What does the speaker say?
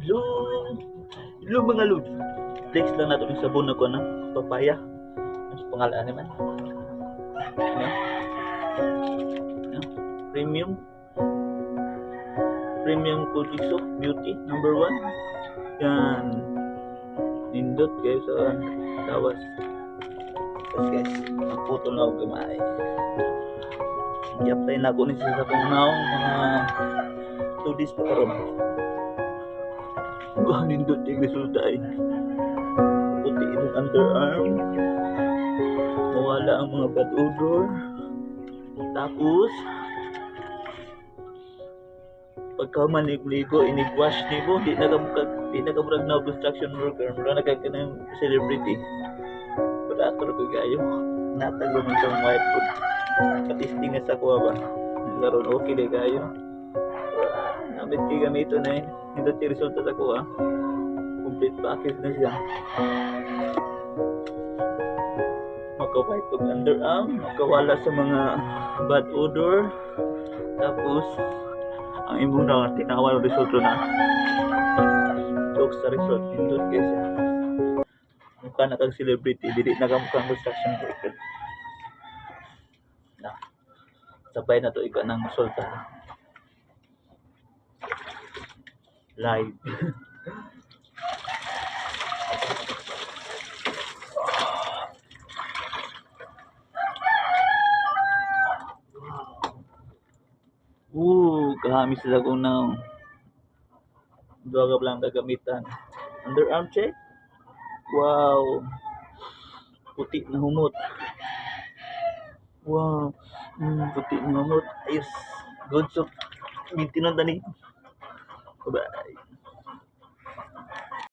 Hello! Hello mga lods! Flex lang natin yung sabon ako ng papaya. Ano sa pangalan naman? Ano? Ano? Premium? Premium Codiso Beauty number 1. Yan. Nindot kayo sa tawas. Tapos guys, magputol na ako gamay. I-apply na ako ni sa akong naong mga 2 days pa karon. Nindot yung resulta ay puti yung underarm, mawala ang mga bad odor, tapos pagka manigligo inigwash nibo di na kamurag na construction worker mura na kagka ng celebrity padator ko gayo natag naman sa white food katisting na sa kuha ba karon okay de gayo nabit kay gamito na yun hindi yung resulta sa kuha complete package na siya maka-white og underarm makawala sa mga bad odor tapos ang imong na tinawan ang resulta na talk sa result nindot guys mukha na kang celebrity dili na ka mukhang construction worker na sabay na to ikaw ng resulta live kahamis sila kung na duwa lang kagamitan underarm check wow puti na humot wow puti na humot ayos good so mintinon tani bye bye